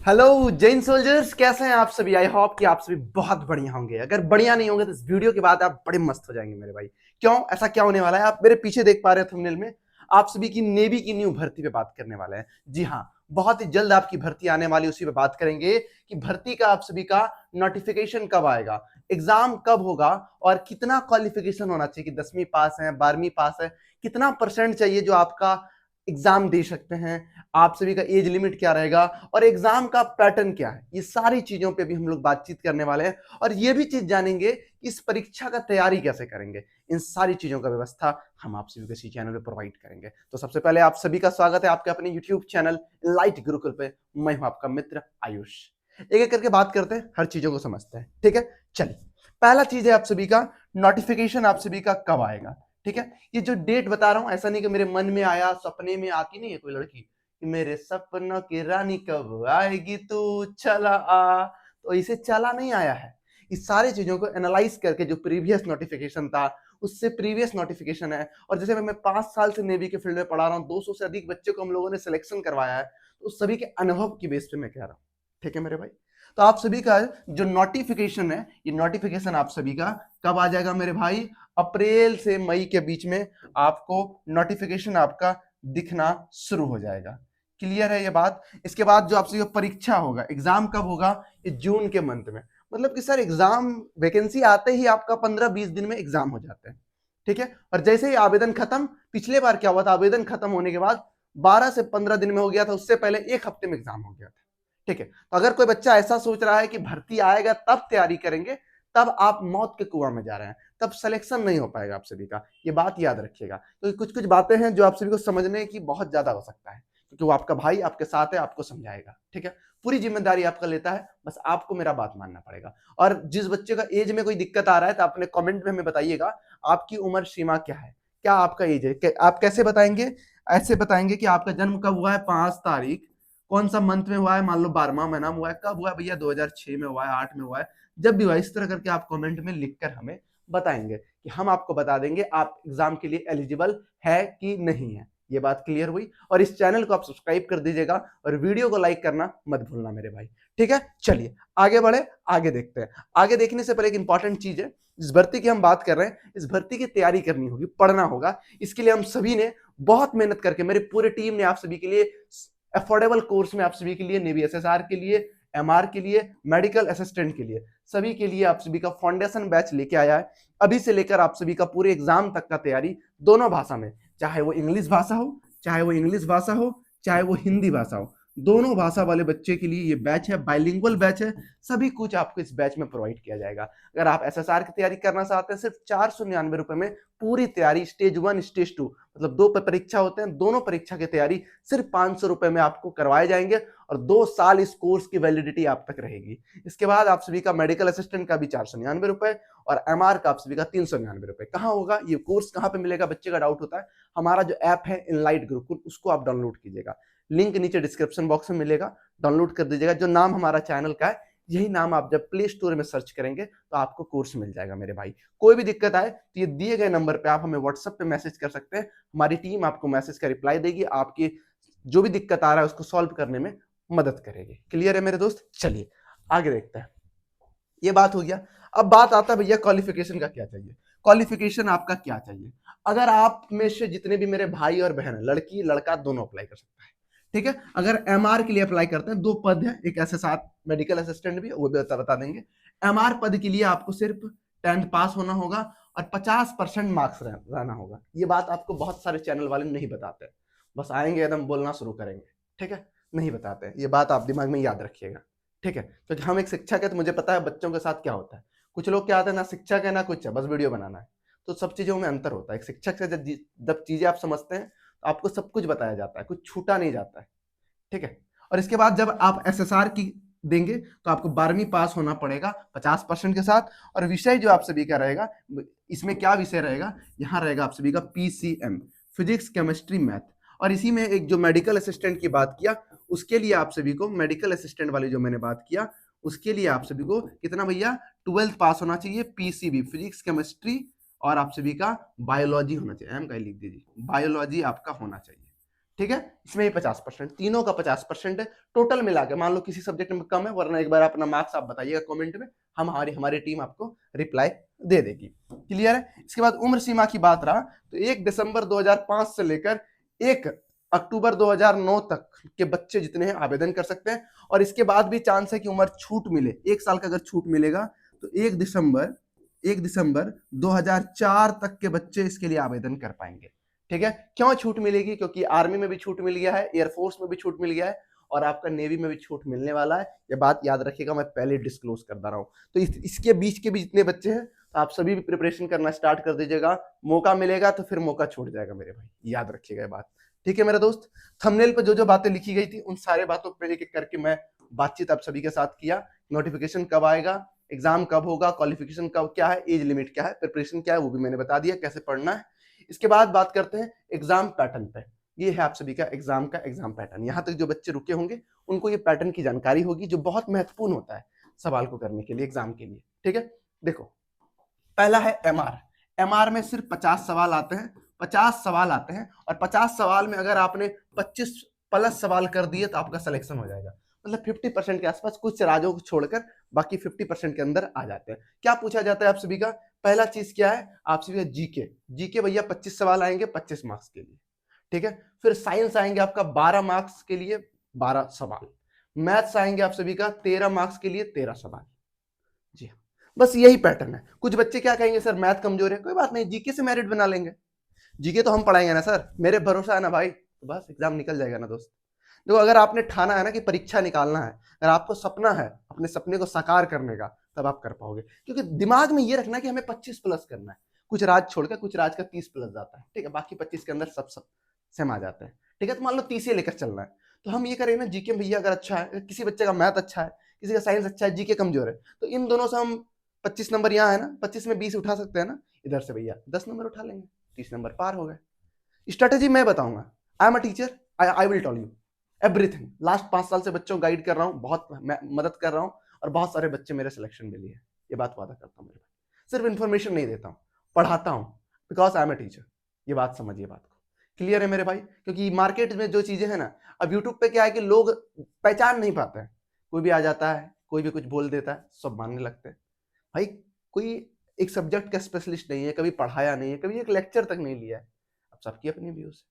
Hello Jain soldiers, कैसे हैं आप सभी। आई होप कि आप सभी बहुत बढ़िया होंगे। अगर बढ़िया नहीं होंगे तो इस वीडियो के बाद आप बड़े मस्त हो जाएंगे मेरे भाई। क्यों, ऐसा क्या होने वाला है? आप मेरे पीछे देख पा रहे हैं थंबनेल में, आप सभी की नेवी की न्यू भर्ती पे बात करने वाले हैं। जी हाँ, बहुत ही जल्द आपकी भर्ती आने वाली, उसी पे बात करेंगे कि भर्ती का आप सभी का नोटिफिकेशन कब आएगा, एग्जाम कब होगा और कितना क्वालिफिकेशन होना चाहिए कि 10वीं पास है, 12वीं पास है, कितना परसेंट चाहिए जो आपका एग्जाम दे सकते हैं, आप सभी का एज लिमिट क्या रहेगा और एग्जाम का पैटर्न क्या है। ये सारी चीजों पे भी हम लोग बातचीत करने वाले हैं और ये भी चीज जानेंगे कि इस परीक्षा का तैयारी कैसे करेंगे। इन सारी चीजों का व्यवस्था हम आप सभी को इसी चैनल पे प्रोवाइड करेंगे। तो सबसे पहले आप सभी का स्वागत है आपके अपने यूट्यूब चैनल लाइट गुरुकुल पे। मैं हूं आपका मित्र आयुष। एक एक करके बात करते हैं, हर चीजों को समझते हैं। ठीक है, चलिए। पहला चीज है आप सभी का नोटिफिकेशन आप सभी का कब आएगा। ठीक है, ये जो डेट बता रहा हूं, ऐसा नहीं कि मेरे मन में आया, सपने में आती नहीं है कोई लड़की कि मेरे सपनों की रानी कब आएगी तू चला आ, तो इसे चला नहीं आया है। इस सारी चीजों को एनालाइज करके जो प्रीवियस नोटिफिकेशन था उससे प्रीवियस नोटिफिकेशन है। और जैसे मैं 5 साल से नेवी के फील्ड में पढ़ा रहा हूँ, 200 से अधिक बच्चों को हम लोगों ने सिलेक्शन करवाया है, तो उस सभी के अनुभव की बेस पे मैं कह रहा हूँ। ठीक है मेरे भाई, तो आप सभी का जो नोटिफिकेशन है, ये नोटिफिकेशन आप सभी का कब आ जाएगा मेरे भाई? अप्रैल से मई के बीच में आपको नोटिफिकेशन आपका दिखना शुरू हो जाएगा। क्लियर है ये बात? इसके बाद जो आपसे परीक्षा होगा, एग्जाम कब होगा? ये जून के मंथ में। मतलब कि सर एग्जाम वैकेंसी आते ही आपका 15-20 दिन में एग्जाम हो जाते हैं। ठीक है, और जैसे ही आवेदन खत्म, पिछले बार क्या हुआ था, आवेदन खत्म होने के बाद 12 से 15 दिन में हो गया था, उससे पहले एक हफ्ते में एग्जाम हो गया था। ठीक है, तो अगर कोई बच्चा ऐसा सोच रहा है कि भर्ती आएगा तब तैयारी करेंगे, तब आप मौत के कुआं में जा रहे हैं, तब सिलेक्शन नहीं हो पाएगा आप सभी का। ये बात याद रखिएगा। तो कुछ कुछ बातें हैं जो आप सभी को समझने की बहुत ज्यादा हो सकता है, क्योंकि वो आपका भाई आपके साथ है, आपको समझाएगा। ठीक है, पूरी जिम्मेदारी आपका लेता है, बस आपको मेरा बात मानना पड़ेगा। और जिस बच्चे का एज में कोई दिक्कत आ रहा है तो अपने कमेंट में हमें बताइएगा आपकी उम्र सीमा क्या है, क्या आपका एज है। आप कैसे बताएंगे? ऐसे बताएंगे कि आपका जन्म कब हुआ है, 5 तारीख, कौन सा मंथ में हुआ है, मान लो 12वां महीना में हुआ है, कब हुआ है भैया, 2006 में हुआ है, 8 में हुआ है, जब भी हुआ। इस तरह करके आप कमेंट में लिखकर हमें बताएंगे कि हम आपको बता देंगे आप एग्जाम के लिए एलिजिबल है कि नहीं है। ये बात क्लियर हुई? और इस चैनल को आप सब्सक्राइब कर दीजिएगा और वीडियो को लाइक करना मत भूलना मेरे भाई। ठीक है, चलिए आगे बढ़े, आगे देखते हैं। आगे देखने से पहले एक इंपॉर्टेंट चीज है, इस भर्ती की हम बात कर रहे हैं, इस भर्ती की तैयारी करनी होगी, पढ़ना होगा। इसके लिए हम सभी ने बहुत मेहनत करके, मेरी पूरी टीम ने आप सभी के लिए अफोर्डेबल कोर्स में आप सभी के लिए, नेवी एसएसआर के लिए, एमआर के लिए, मेडिकल असिस्टेंट के लिए, सभी के लिए आप सभी का फाउंडेशन बैच लेके आया है। अभी से लेकर आप सभी का पूरे एग्जाम तक का तैयारी दोनों भाषा में, चाहे वो इंग्लिश भाषा हो, चाहे वो इंग्लिश भाषा हो, चाहे वो हिंदी भाषा हो, दोनों भाषा वाले बच्चे के लिए ये बैच है, बाइलिंगुअल बैच है। सभी कुछ आपको इस बैच में प्रोवाइड किया जाएगा। अगर आप एसएसआर की तैयारी करना चाहते हैं, सिर्फ 499 रुपए में पूरी तैयारी, स्टेज 1 स्टेज 2, मतलब 2 परीक्षा होते हैं, दोनों परीक्षा की तैयारी सिर्फ 500 रुपए में आपको करवाए जाएंगे और 2 साल इस कोर्स की वैलिडिटी आप तक रहेगी। इसके बाद आप सभी का मेडिकल असिस्टेंट का भी 499 रुपए और एमआर का आप सभी का 399 रुपए। कहाँ होगा ये कोर्स, कहाँ पे मिलेगा, बच्चे का डाउट होता है। हमारा जो ऐप है इनलाइट गुरुकुल, उसको आप डाउनलोड कीजिएगा, लिंक नीचे डिस्क्रिप्शन बॉक्स में मिलेगा, डाउनलोड कर दीजिएगा। जो नाम हमारा चैनल का है, यही नाम आप जब प्ले स्टोर में सर्च करेंगे तो आपको कोर्स मिल जाएगा मेरे भाई। कोई भी दिक्कत आए तो ये दिए गए नंबर पे आप हमें व्हाट्सएप पे मैसेज कर सकते हैं, हमारी टीम आपको मैसेज का रिप्लाई देगी, आपकी जो भी दिक्कत आ रहा है उसको सॉल्व करने में मदद करेगी। क्लियर है मेरे दोस्त? चलिए आगे देखते हैं। ये बात हो गया। अब बात आता है भैया क्वालिफिकेशन का क्या चाहिए। क्वालिफिकेशन आपका क्या चाहिए? अगर आप में से जितने भी मेरे भाई और बहन है, लड़की लड़का दोनों अप्लाई कर सकता है। ठीक है, अगर एमआर के लिए अप्लाई करते हैं, 2 पद है, एक एसएसआर मेडिकल असिस्टेंट भी, वो भी बता देंगे। एमआर पद के लिए आपको सिर्फ 10th पास होना होगा और 50% मार्क्स रहना होगा। ये बात आपको बहुत सारे चैनल वाले नहीं बताते, बस आएंगे एकदम बोलना शुरू करेंगे। ठीक है, नहीं बताते, ये बात आप दिमाग में याद रखिएगा। ठीक है, क्योंकि हम एक शिक्षक है तो मुझे पता है बच्चों के साथ क्या होता है। कुछ लोग क्या आते हैं, ना शिक्षक है ना कुछ है, बस वीडियो बनाना है। तो सब चीजों में अंतर होता है। एक शिक्षक से जब चीजें आप समझते हैं तो आपको सब कुछ बताया जाता है, कुछ छूटा नहीं जाता है। ठीक है, और इसके बाद जब आप एसएसआर की देंगे तो आपको 12वीं पास होना पड़ेगा 50% के साथ। और विषय जो आप सभी का रहेगा, इसमें क्या विषय रहेगा, यहाँ रहेगा आप सभी का पीसीएम, फिजिक्स केमिस्ट्री मैथ। और इसी में एक जो मेडिकल असिस्टेंट की बात किया, उसके लिए आप सभी को, मेडिकल असिस्टेंट वाली जो मैंने बात किया, उसके लिए आप सभी को कितना भैया, 12th पास होना चाहिए, पीसीबी फिजिक्स केमिस्ट्री, और आप सभी का बायोलॉजी होना चाहिए। एम का लिख दीजिए, बायोलॉजी आपका होना चाहिए। ठीक है, इसमें भी 50%, तीनों का 50% है टोटल मिला के। मान लो किसी सब्जेक्ट में कम है, वरना एक बार अपना मार्क्स आप बताइएगा कमेंट में, हम हमारी टीम आपको रिप्लाई दे देगी। क्लियर है। इसके बाद उम्र सीमा की बात रहा तो 1 दिसंबर 2005 से लेकर 1 अक्टूबर 2009 तक के बच्चे जितने हैं आवेदन कर सकते हैं। और इसके बाद भी चांस है कि उम्र छूट मिले, 1 साल का अगर छूट मिलेगा तो 1 दिसंबर 2004 तक के बच्चे इसके लिए आवेदन कर पाएंगे। ठीक है, क्यों छूट मिलेगी? क्योंकि आर्मी में भी छूट मिल गया है, एयरफोर्स में भी छूट मिल गया है, और आपका नेवी में भी छूट मिलने वाला है। ये बात याद रखिएगा, मैं पहले डिस्क्लोज कर दे रहा हूं। तो इसके बीच के भी जितने बच्चे हैं तो आप सभी भी प्रिपरेशन करना स्टार्ट कर दीजिएगा। मौका मिलेगा तो फिर मौका छूट जाएगा मेरे भाई, याद रखिएगा ये बात। ठीक है मेरे दोस्त, थंबनेल पे जो जो बातें लिखी गई थी उन सारे बातों पे एक एक करके मैं बातचीत आप सभी के साथ किया। नोटिफिकेशन कब आएगा, एग्जाम कब होगा, क्वालिफिकेशन कब, क्या है, एज लिमिट क्या है, प्रिपरेशन क्या है, वो भी मैंने बता दिया, कैसे पढ़ना है। इसके बाद बात करते हैं एग्जाम पैटर्न पे। ये है आप सभी का एग्जाम पैटर्न। यहां तक जो बच्चे रुके होंगे उनको ये पैटर्न की जानकारी होगी, जो बहुत महत्वपूर्ण होता है सवाल को करने के लिए, एग्जाम के लिए। ठीक है, देखो पहला है एमआर। एमआर में सिर्फ 50 सवाल आते हैं, 50 सवाल आते हैं, और 50 सवाल में अगर आपने 25 प्लस सवाल कर दिए तो आपका सिलेक्शन हो जाएगा। मतलब 50% के आसपास, कुछ राज्यों को छोड़कर बाकी 50% के अंदर आ जाते हैं। क्या पूछा जाता है आप सभी का? पहला चीज क्या है आप सभी का? जीके। जीके भैया 25 सवाल आएंगे 25 मार्क्स के लिए। ठीक है, फिर साइंस आएंगे आपका 12 मार्क्स के लिए 12 सवाल। मैथ्स आएंगे आप सभी का 13 मार्क्स के लिए 13 सवाल। जी हाँ, बस यही पैटर्न है। कुछ बच्चे क्या कहेंगे, सर मैथ कमजोर है, कोई बात नहीं, जीके से मेरिट बना लेंगे। जीके तो हम पढ़ाएंगे ना सर, मेरे भरोसा है ना भाई, तो बस एग्जाम निकल जाएगा ना दोस्त। देखो अगर आपने ठाना है ना कि परीक्षा निकालना है, अगर आपको सपना है अपने सपने को साकार करने का, तब आप कर पाओगे। क्योंकि दिमाग में ये रखना कि हमें 25 प्लस करना है। कुछ राज छोड़कर कुछ राज का 30 प्लस जाता है, ठीक है, बाकी 25 के अंदर सब सेम आ जाते हैं। ठीक है, तो मान लो 30 लेकर चलना है, तो हम ये करें ना, जीके भैया अगर अच्छा है, किसी बच्चे का मैथ अच्छा है, किसी का साइंस अच्छा है, जीके कमजोर है, तो इन दोनों से हम 25 नंबर यहाँ है ना, 25 में 20 उठा सकते हैं ना, इधर से भैया 10 नंबर उठा लेंगे, 30 नंबर पार हो गए। स्ट्रेटेजी मैं बताऊंगा, I am a teacher, I will tell you everything. Last 5 साल से बच्चों को गाइड कर रहा हूँ, बहुत मदद कर रहा हूँ, और बहुत सारे बच्चे मेरे सिलेक्शन में लिए हैं, ये बात वादा करता हूँ मेरे भाई। सिर्फ इन्फॉर्मेशन नहीं देता हूँ, पढ़ाता हूँ, because I am a teacher. ये बात समझिए, बात को क्लियर है मेरे भाई। क्योंकि मार्केट में जो चीजें हैं ना, अब यूट्यूब पे क्या है कि लोग पहचान नहीं पाते हैं, कोई भी आ जाता है, कोई भी कुछ बोल देता है, सब मानने लगते हैं। भाई कोई एक सब्जेक्ट का स्पेशलिस्ट नहीं है, कभी पढ़ाया नहीं है, कभी एक लेक्चर तक नहीं लिया है, अब सबकी अपनी व्यूज है।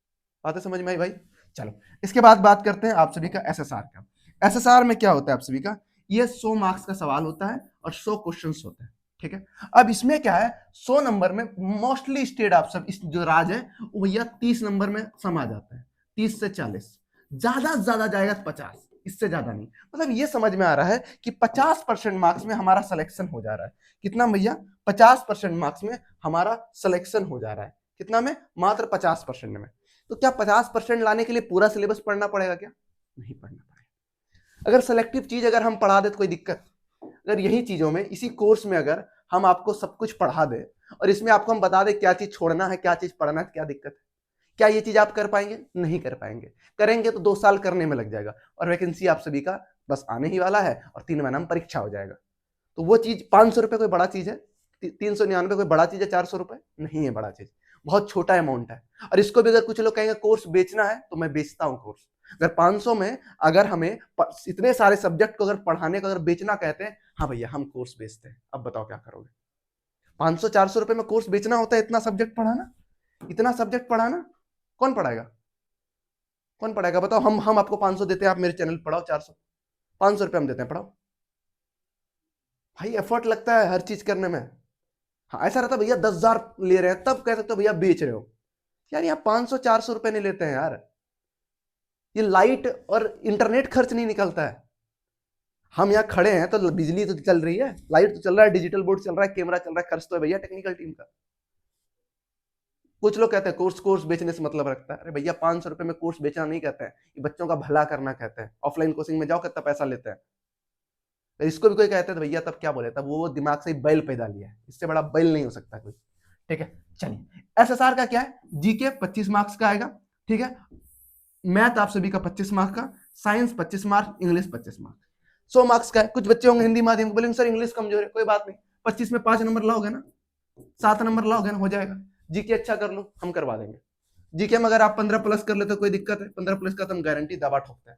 बात है समझ में आई भाई? चलो इसके बाद बात करते हैं आप सभी का एसएसआर का। एसएसआर में क्या होता है आप सभी का? ये 100 मार्क्स का सवाल होता है और 100 क्वेश्चंस होते हैं। ठीक है, अब इसमें क्या है, 100 नंबर में मोस्टली स्टेट आप सब इस जो राज है वो भैया 30 नंबर में समा जाता है, 30 से 40, ज्यादा से ज्यादा जाएगा 50, इससे ज्यादा नहीं। मतलब ये समझ में आ रहा है कि 50% मार्क्स में हमारा सिलेक्शन हो जा रहा है। कितना भैया? 50% मार्क्स में हमारा सिलेक्शन हो जा रहा है। कितना में? मात्र 50% में। तो क्या 50% लाने के लिए पूरा सिलेबस पढ़ना पड़ेगा क्या? नहीं पढ़ना पड़ेगा। अगर सेलेक्टिव चीज अगर हम पढ़ा दे तो कोई दिक्कत? अगर यही चीजों में, इसी कोर्स में अगर हम आपको सब कुछ पढ़ा दे और इसमें आपको हम बता दे क्या चीज छोड़ना है, क्या चीज पढ़ना है, क्या दिक्कत है? क्या ये चीज आप कर पाएंगे? नहीं कर पाएंगे। करेंगे तो 2 साल करने में लग जाएगा, और वैकेंसी आप सभी का बस आने ही वाला है, और 3 महीना में परीक्षा हो जाएगा। तो वो चीज 500 रुपए कोई बड़ा चीज है? 399 कोई बड़ा चीज है? 400 रुपए नहीं है बड़ा चीज, बहुत छोटा अमाउंट है। और इसको भी अगर कुछ लोग कहेंगे कोर्स बेचना है, तो मैं बेचता हूँ कोर्स। अगर 500 में अगर हमें इतने सारे सब्जेक्ट को अगर पढ़ाने को अगर बेचना कहते हैं, हाँ भैया हम कोर्स बेचते हैं। अब बताओ क्या करोगे? 500-400 रुपए में कोर्स बेचना होता है? इतना सब्जेक्ट पढ़ाना, इतना सब्जेक्ट पढ़ाना कौन पढ़ाएगा? कौन पढ़ाएगा बताओ? हम आपको 500 देते हैं, आप मेरे चैनल पढ़ाओ 400, 500 रुपए हम देते हैं, पढ़ाओ। भाई एफर्ट लगता है हर चीज करने में। हाँ ऐसा रहता भैया 10,000 ले रहे हैं तब कह सकते हो भैया बेच रहे हो। यार यहाँ 500-400 रुपए नहीं लेते हैं यार, ये लाइट और इंटरनेट खर्च नहीं निकलता है। हम यहाँ खड़े हैं तो बिजली तो चल रही है, लाइट तो चल रहा है, डिजिटल बोर्ड चल रहा है, कैमरा चल रहा है, खर्च तो है भैया टेक्निकल टीम का। कुछ लोग कहते हैं कोर्स बेचने से मतलब रखता है। अरे भैया 500 रुपए में कोर्स बेचना नहीं कहते हैं, ये बच्चों का भला करना कहते हैं। ऑफलाइन कोचिंग में जाओ कितना पैसा लेते हैं। तो इसको भी कोई कहते हैं तो भैया तब क्या बोले, तब वो दिमाग से बैल पैदा लिया है, इससे बड़ा बैल नहीं हो सकता कोई। ठीक है चलिए, एसएसआर का क्या है? जीके 25 मार्क्स का आएगा। ठीक है, मैथ आप सभी का 25 मार्क्स का, science 25 marks, English 25 marks, 100 marks का है। कुछ बच्चे होंगे हिंदी माध्यम बोलेंगे सर इंग्लिश कमजोर है, कोई बात नहीं, 25 में 5 नंबर लाओगे ना, 7 नंबर लाओगे ना, हो जाएगा। जीके अच्छा कर लो, हम करवा देंगे। जीके में अगर आप 15 प्लस कर लेते हो कोई दिक्कत है? 15 प्लस का तो हम गारंटी दबा ठोकते हैं,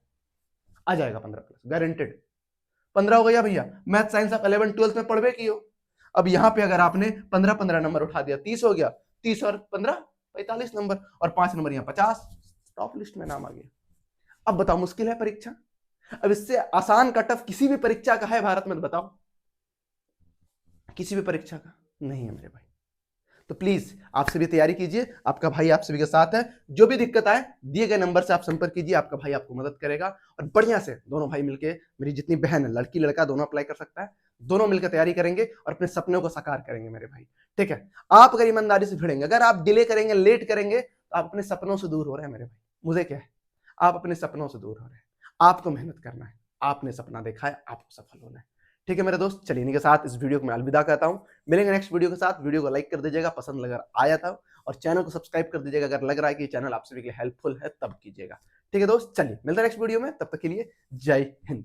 आ जाएगा 15 प्लस गारंटेड। 15 हो गया भैया। मैथ साइंस आप 11 12 में पढ़वे की हो। अब यहाँ पे अगर आपने 15 नंबर उठा दिया, 30 हो गया। 30 और 15 45 नंबर, और 5 नंबर यहाँ 50, टॉप लिस्ट में नाम आ गया। अब बताओ मुश्किल है परीक्षा? अब इससे आसान कट ऑफ किसी भी परीक्षा का है भारत में? बताओ, किसी भी परीक्षा का नहीं है मेरे भाई। तो प्लीज आप सभी तैयारी कीजिए, आपका भाई आप सभी के साथ है। जो भी दिक्कत आए दिए गए नंबर से आप संपर्क कीजिए, आपका भाई आपको मदद करेगा। और बढ़िया से दोनों भाई मिलके, मेरी जितनी बहन है, लड़की लड़का दोनों अप्लाई कर सकता है, दोनों मिलकर तैयारी करेंगे और अपने सपनों को साकार करेंगे मेरे भाई। ठीक है, आप अगर ईमानदारी से भिड़ेंगे, अगर आप डिले करेंगे, लेट करेंगे, तो आप अपने सपनों से दूर हो रहे हैं मेरे भाई। मुझे क्या है, आप अपने सपनों से दूर हो रहे हैं। आपको मेहनत करना है, आपने सपना देखा है, आपको सफल होना है। ठीक है मेरे दोस्त, चलिए इन्हीं के साथ इस वीडियो को मैं अलविदा कहता हूं। मिलेंगे नेक्स्ट वीडियो के साथ। वीडियो को लाइक कर दीजिएगा पसंद अगर आया था, और चैनल को सब्सक्राइब कर दीजिएगा अगर लग रहा है कि चैनल आप सभी के लिए हेल्पफुल है, तब कीजिएगा। ठीक है दोस्त, चलिए मिलते हैं नेक्स्ट वीडियो में, तब तक के लिए जय हिंद।